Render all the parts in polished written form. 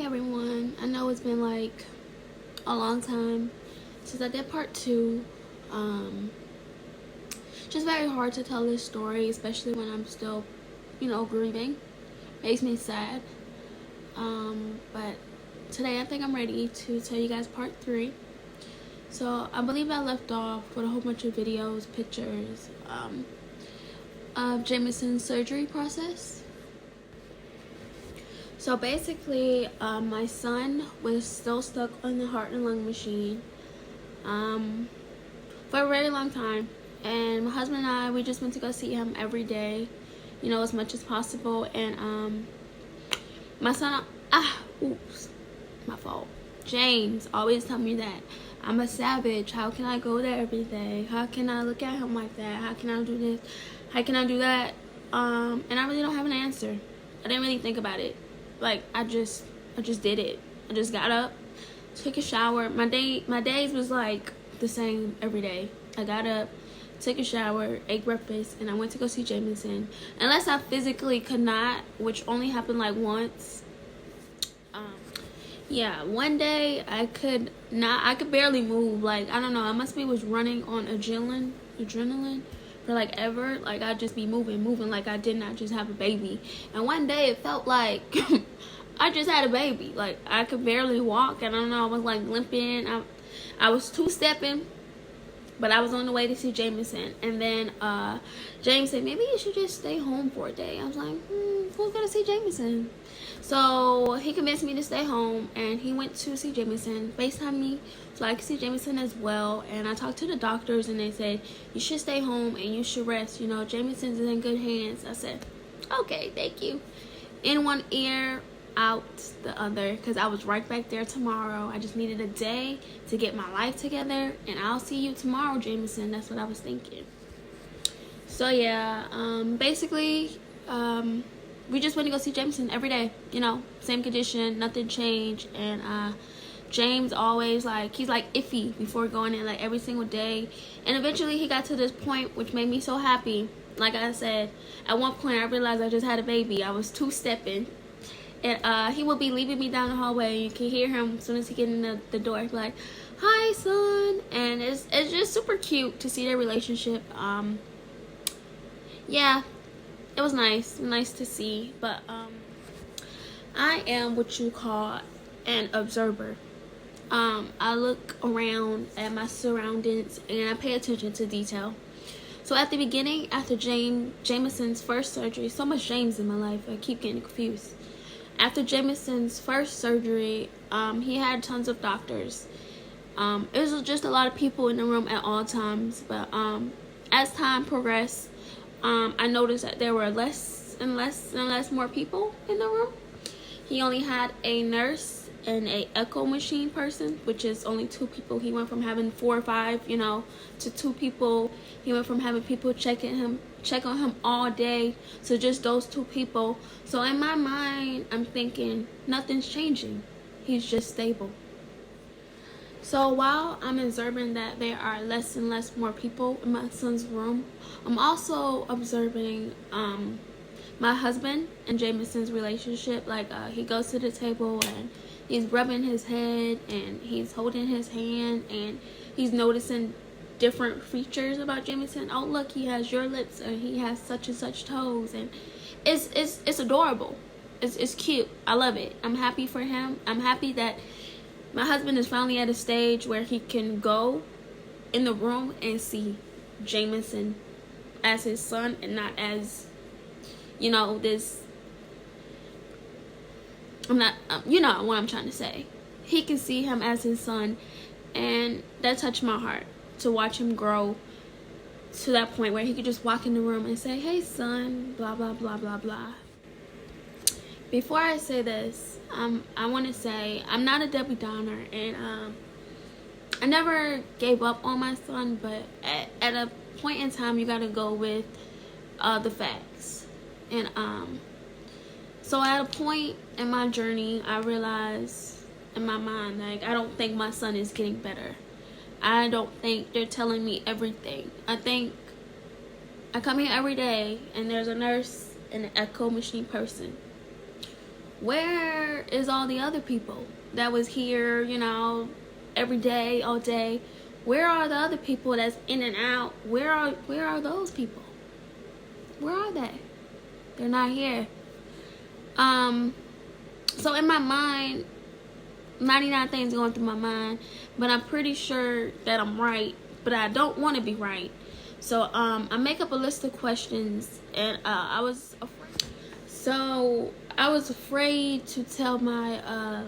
everyone. I know it's been like a long time since I did part 2. Just very hard to tell this story, especially when I'm still, grieving. Makes me sad. But today I think I'm ready to tell you guys part 3. So I believe I left off with a whole bunch of videos, pictures, of Jameson's surgery process. So basically, my son was still stuck on the heart and lung machine for a very long time. And my husband and I, we just went to go see him every day, as much as possible. And my son, oops, my fault. James always tell me that I'm a savage. How can I go there every day? How can I look at him like that? How can I do this? How can I do that? And I really don't have an answer. I didn't really think about it. Like, I just did it. I just got up, took a shower. My days was like the same every day. I got up, took a shower, ate breakfast, and I went to go see Jameson. Unless I physically could not, which only happened like once. Yeah, one day I could barely move. Like, I don't know, I must be was running on adrenaline for like ever. Like, I'd just be moving like I did not just have a baby. And one day it felt like I just had a baby. Like, I could barely walk. I don't know, I was like limping. I was 2-stepping. But I was on the way to see Jameson. And then James said, maybe you should just stay home for a day. I was like, who's going to see Jameson? So he convinced me to stay home. And he went to see Jameson, FaceTime me, so I could see Jameson as well. And I talked to the doctors, and they said, you should stay home and you should rest. Jameson's in good hands. I said, okay, thank you. In one ear, out the other, because I was right back there tomorrow. I just needed a day to get my life together, and I'll see you tomorrow, Jameson. That's what I was thinking. So yeah, basically, we just went to go see Jameson every day. Same condition, nothing changed. And James always he's like iffy before going in, like every single day. And eventually he got to this point which made me so happy. Like I said, at one point I realized I just had a baby. I was 2-stepping. And he will be leaving me down the hallway. You can hear him as soon as he get in the door. He'll be like, hi, son. And it's just super cute to see their relationship. Yeah, it was nice to see. But I am what you call an observer. I look around at my surroundings and I pay attention to detail. So at the beginning, after Jameson's first surgery, so much James in my life, I keep getting confused. After Jameson's first surgery, he had tons of doctors. It was just a lot of people in the room at all times. But as time progressed, I noticed that there were less and less more people in the room. He only had a nurse and a echo machine person, which is only 2 people. He went from having 4 or 5, to 2 people. He went from having people check on him all day to just those 2 people. So in my mind, I'm thinking nothing's changing. He's just stable. So while I'm observing that there are less and less more people in my son's room, I'm also observing my husband and Jameson's relationship. Like, he goes to the table and he's rubbing his head and he's holding his hand and he's noticing different features about Jameson. Oh, look, he has your lips and he has such and such toes, and it's adorable. It's cute. I love it. I'm happy for him. I'm happy that my husband is finally at a stage where he can go in the room and see Jameson as his son and not as, this. I'm not, you know what I'm trying to say. He can see him as his son, and that touched my heart to watch him grow to that point where he could just walk in the room and say, hey, son, blah, blah, blah, blah, blah. Before I say this, I want to say I'm not a Debbie Downer, and I never gave up on my son, but at a point in time, you got to go with the facts. And so at a point in my journey, I realized in my mind, like, I don't think my son is getting better. I don't think they're telling me everything. I think I come here every day and there's a nurse and an echo machine person where is all the other people that was here, you know, every day, all day? Where are the other people that's in and out? Where are those people? Where are they? They're not here. So in my mind, 99 things going through my mind, but I'm pretty sure that I'm right, but I don't want to be right. So I make up a list of questions, and I was afraid to tell my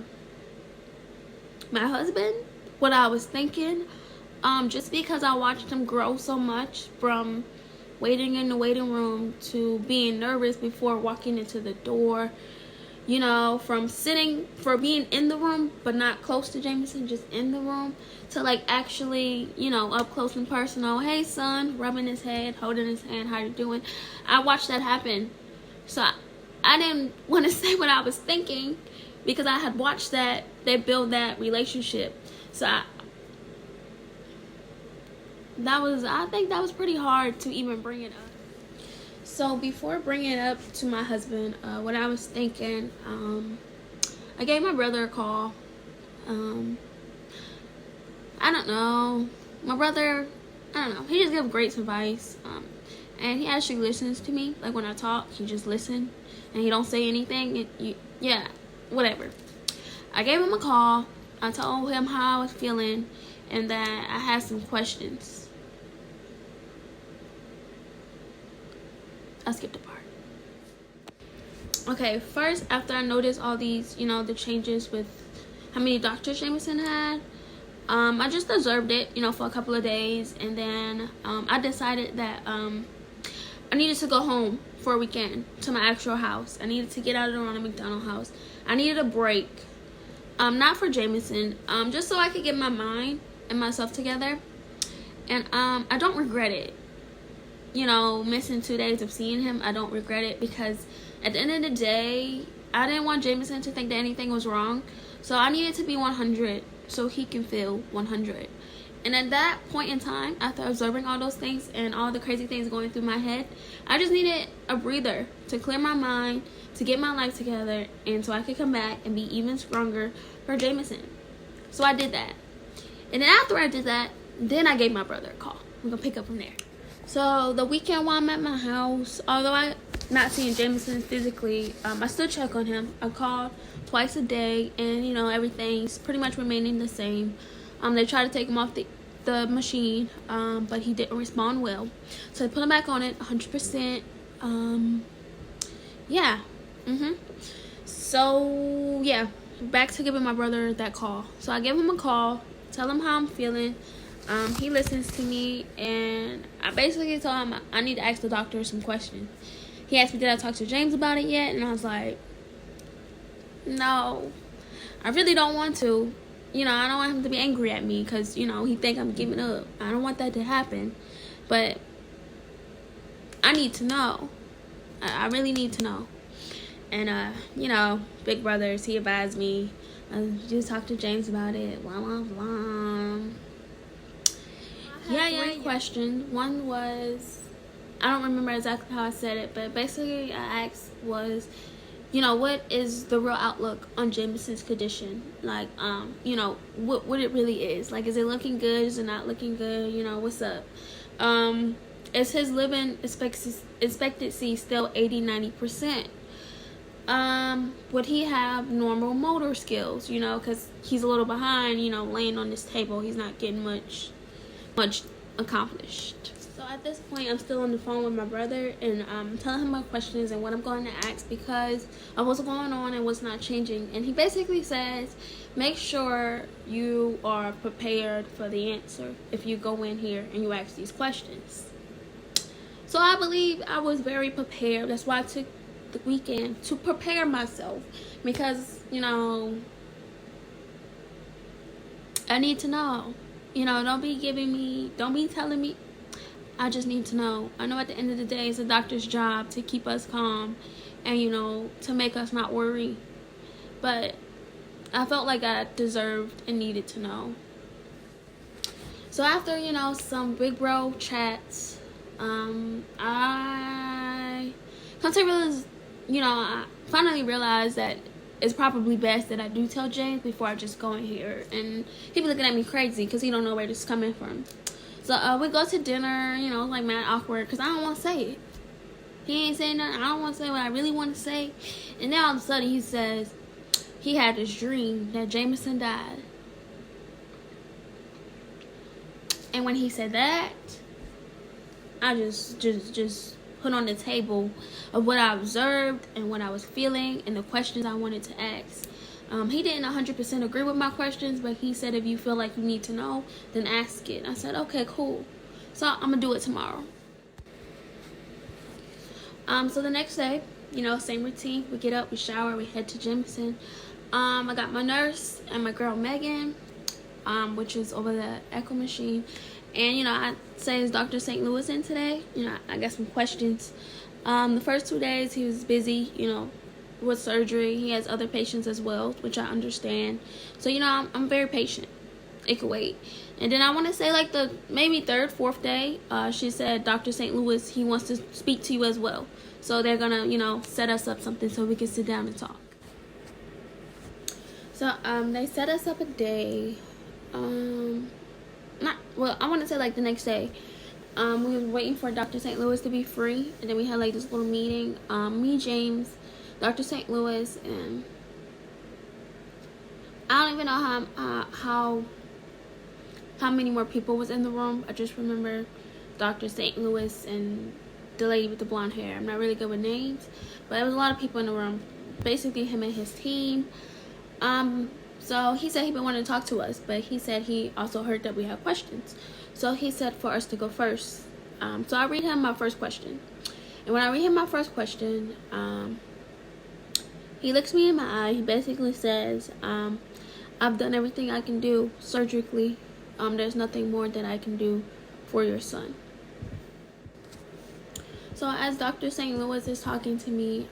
my husband what I was thinking, just because I watched him grow so much from waiting in the waiting room to being nervous before walking into the door, you know, from being in the room but not close to Jameson, just in the room, to like actually, you know, up close and personal, hey son, rubbing his head, holding his hand, how you doing? I watched that happen. So I didn't want to say what I was thinking because I had watched that they build that relationship. So I think that was pretty hard to even bring it up. So before bringing it up to my husband, what I was thinking, I gave my brother a call. I don't know. My brother, I don't know. He just gives great advice. And he actually listens to me. Like when I talk, he just listens. And he don't say anything. Yeah, whatever. I gave him a call. I told him how I was feeling and that I had some questions. I skipped a part. Okay, first, after I noticed all these, you know, the changes with how many doctors Jameson had, I just observed it, you know, for a couple of days, and then I decided that I needed to go home for a weekend to my actual house. I needed to get out of the Ronald McDonald house. I needed a break, not for Jameson, just so I could get my mind and myself together, and I don't regret it. You know, missing 2 days of seeing him, I don't regret it, because at the end of the day, I didn't want Jameson to think that anything was wrong. So I needed to be 100 so he can feel 100. And at that point in time, after observing all those things and all the crazy things going through my head, I just needed a breather to clear my mind, to get my life together, and so I could come back and be even stronger for Jameson. So I did that. And then after I did that, then I gave my brother a call. We're going to pick up from there. So the weekend while I'm at my house, although I'm not seeing Jameson physically, I still check on him. I called twice a day, and you know, everything's pretty much remaining the same. They tried to take him off the machine, but he didn't respond well. So I put him back on it 100%. Yeah. So yeah, back to giving my brother that call. So I gave him a call, tell him how I'm feeling. He listens to me, and I basically told him I need to ask the doctor some questions. He asked me, did I talk to James about it yet? And I was like, no, I really don't want to. You know, I don't want him to be angry at me because, you know, he think I'm giving up. I don't want that to happen. But I need to know. I really need to know. And, you know, big brothers, he advised me, just talk to James about it, blah, blah, blah. Yeah. Questions. One was, I don't remember exactly how I said it, but basically I asked was, you know, what is the real outlook on Jameson's condition? Like, you know, what it really is. Like, is it looking good? Is it not looking good? You know, what's up? Is his living expectancy still 80-90%? Would he have normal motor skills? You know, because he's a little behind, you know, laying on this table. He's not getting much accomplished. So at this point, I'm still on the phone with my brother, and I'm telling him my questions and what I'm going to ask because of what's going on and what's not changing. And he basically says, make sure you are prepared for the answer if you go in here and you ask these questions. So I believe I was very prepared. That's why I took the weekend to prepare myself, because, you know, I need to know. You know, don't be telling me. I just need to know. I know at the end of the day, it's a doctor's job to keep us calm and, you know, to make us not worry. But I felt like I deserved and needed to know. So after, you know, some big bro chats, I finally realized that it's probably best that I do tell James before I just go in here. And he be looking at me crazy because he don't know where this is coming from. So we go to dinner, you know, like mad awkward because I don't want to say it. He ain't saying nothing. I don't want to say what I really want to say. And then all of a sudden he says he had this dream that Jameson died. And when he said that, I just put on the table of what I observed and what I was feeling and the questions I wanted to ask. He didn't 100% agree with my questions, but he said if you feel like you need to know, then ask it. I said, okay, cool. So I'm going to do it tomorrow. So the next day, you know, same routine. We get up, we shower, we head to Jameson. I got my nurse and my girl Megan, which is over the echo machine. And, you know, I say is Dr. St. Louis in today? You know, I got some questions. The first 2 days he was busy, you know, with surgery. He has other patients as well, which I understand. So, you know, I'm very patient. It could wait. And then I want to say like the maybe third, fourth day, she said Dr. St. Louis, he wants to speak to you as well. So they're going to, you know, set us up something so we can sit down and talk. So they set us up a day. I want to say like the next day. We was waiting for Dr. St. Louis to be free, and then we had like this little meeting. Me, James, Dr. St. Louis, and I don't even know how many more people was in the room. I just remember Dr. St. Louis and the lady with the blonde hair. I'm not really good with names, but there was a lot of people in the room. Basically, him and his team. So he said he been wanting to talk to us, but he said he also heard that we had questions. So he said for us to go first. So I read him my first question. And when I read him my first question, he looks me in my eye. He basically says, I've done everything I can do surgically. There's nothing more that I can do for your son. So as Dr. St. Louis is talking to me,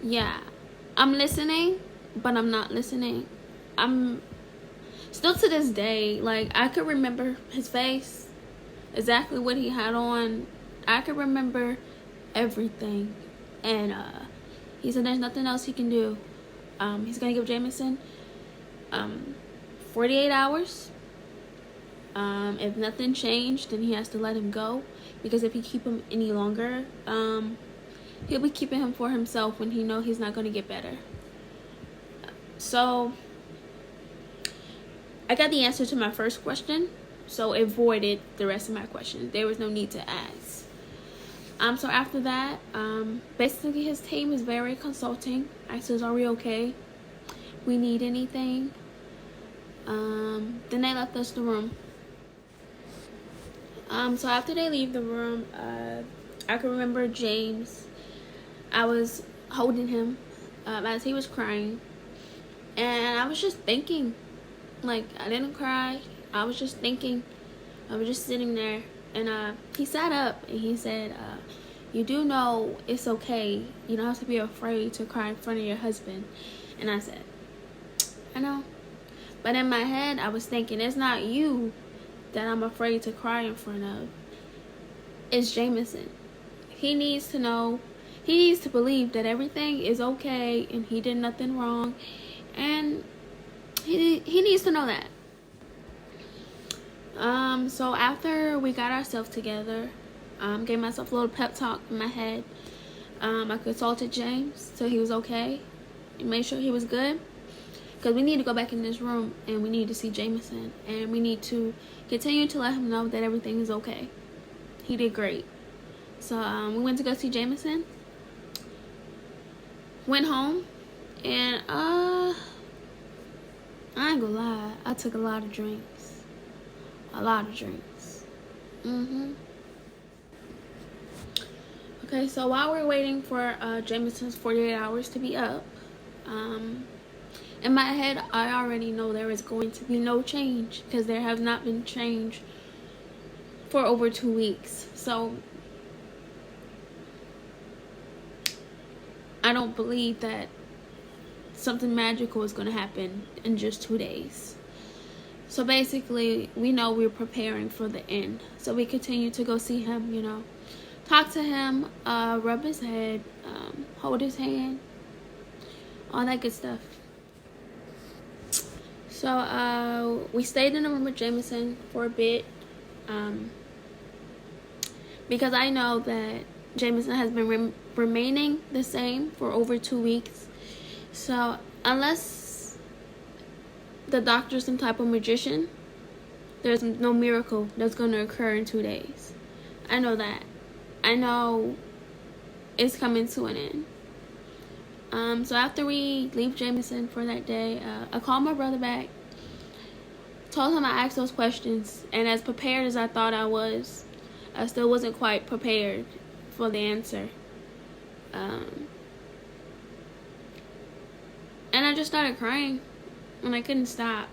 yeah, I'm listening, but I'm not listening. I'm still to this day, like, I could remember his face, exactly what he had on. I could remember everything. And he said there's nothing else he can do. He's gonna give Jameson 48 hours. If nothing changed, then he has to let him go, because if he keep him any longer, he'll be keeping him for himself when he know he's not going to get better. So I got the answer to my first question, so it voided the rest of my questions. There was no need to ask. So after that, basically his team is very consulting. I says, are we okay? We need anything? Then they left us the room. So after they leave the room, I can remember James. I was holding him as he was crying, and I was just thinking. Like, I didn't cry. I was just thinking. I was just sitting there, and he sat up and he said, you do know it's okay. You don't have to be afraid to cry in front of your husband. And I said, I know. But in my head, I was thinking, it's not you that I'm afraid to cry in front of. It's Jameson. He needs to know. He needs to believe that everything is okay and he did nothing wrong. And he needs to know that. So after we got ourselves together, gave myself a little pep talk in my head. I consulted James, so he was okay. And made sure he was good. Because we need to go back in this room and we need to see Jameson. And we need to continue to let him know that everything is okay. He did great. So we went to go see Jameson. Went home. And I ain't gonna lie. I took a lot of drinks. A lot of drinks. Okay, so while we're waiting for Jameson's 48 hours to be up, in my head, I already know there is going to be no change, because there has not been change for over 2 weeks. So I don't believe that something magical is going to happen in just 2 days. So basically, we know we're preparing for the end. So we continue to go see him, you know, talk to him, rub his head, hold his hand. all that good stuff. So we stayed in the room with Jameson for a bit, because I know that Jameson has been remaining the same for over 2 weeks. So unless the doctor's some type of magician, there's no miracle that's going to occur in 2 days. I know that. I know it's coming to an end. So after we leave Jameson for that day, I called my brother back, told him I asked those questions, and as prepared as I thought I was, I still wasn't quite prepared for the answer. And I just started crying, and I couldn't stop.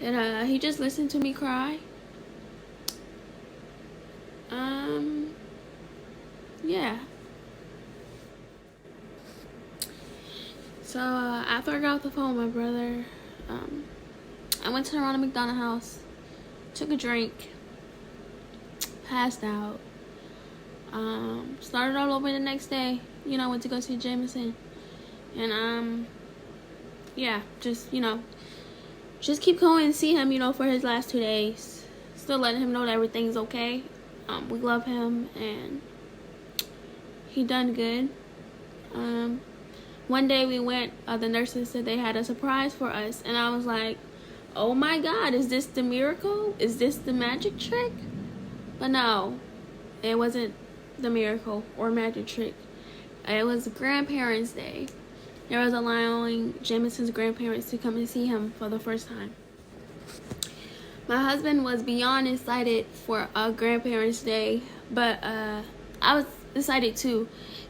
And he just listened to me cry. Yeah. So after I got off the phone with my brother, I went to the Ronald McDonald House, took a drink, passed out, started all over the next day. You know, went to go see Jameson, and yeah, just keep going and see him, for his last 2 days. Still letting him know that everything's okay. We love him, and he done good. One day we went, the nurses said they had a surprise for us, and I was like, oh my God, is this the miracle? Is this the magic trick? But no, it wasn't the miracle or magic trick. It was Grandparents' Day. There was allowing Jameson's grandparents to come and see him for the first time. My husband was beyond excited for Grandparents' Day, but I was excited too.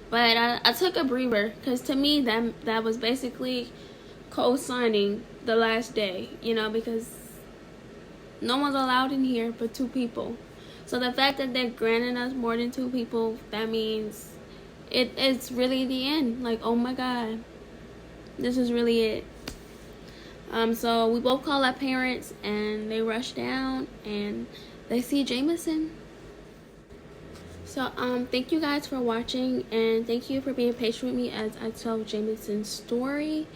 But I took a breather, because to me that was basically co-signing the last day, because no one's allowed in here but 2 people. So the fact that they're granting us more than 2 people, that means it's really the end. Like, oh my God, this is really it. So we both called our parents, and they rushed down and they see Jameson. So thank you guys for watching, and thank you for being patient with me as I tell Jameson's story.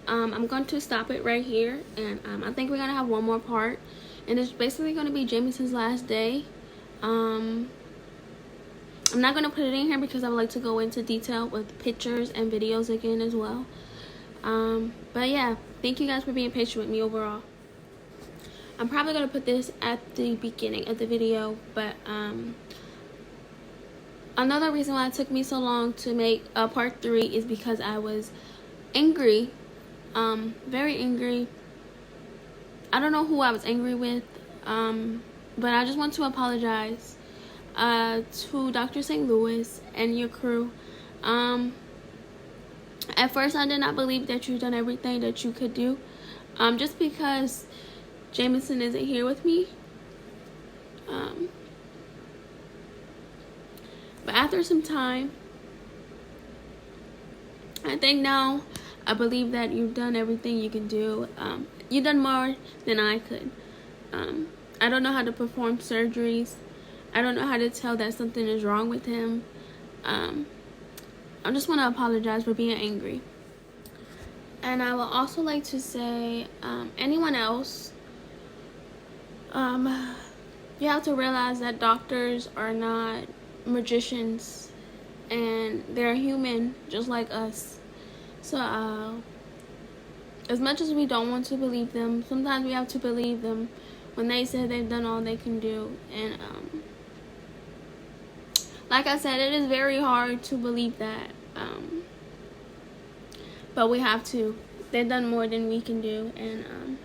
I'm going to stop it right here, and I think we're gonna have one more part, and it's basically gonna be Jameson's last day. I'm not gonna put it in here because I would like to go into detail with pictures and videos again as well. But yeah, thank you guys for being patient with me overall. I'm probably gonna put this at the beginning of the video, but another reason why it took me so long to make part 3 is because I was angry, very angry. I don't know who I was angry with, but I just want to apologize to Dr. St. Louis and your crew. At first I did not believe that you've done everything that you could do, just because Jameson isn't here with me. But after some time, I think now I believe that you've done everything you can do. You've done more than I could. I don't know how to perform surgeries. I don't know how to tell that something is wrong with him. I just want to apologize for being angry. And I would also like to say, anyone else, you have to realize that doctors are not magicians, and they're human just like us. So as much as we don't want to believe them, sometimes we have to believe them when they say they've done all they can do. And like I said, it is very hard to believe that, but we have to. They've done more than we can do, and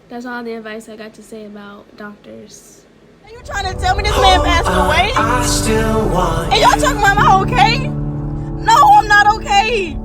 that's all the advice I got to say about doctors. Are you trying to tell me this man passed away? I still want and y'all talking about am I okay? No, I'm not okay.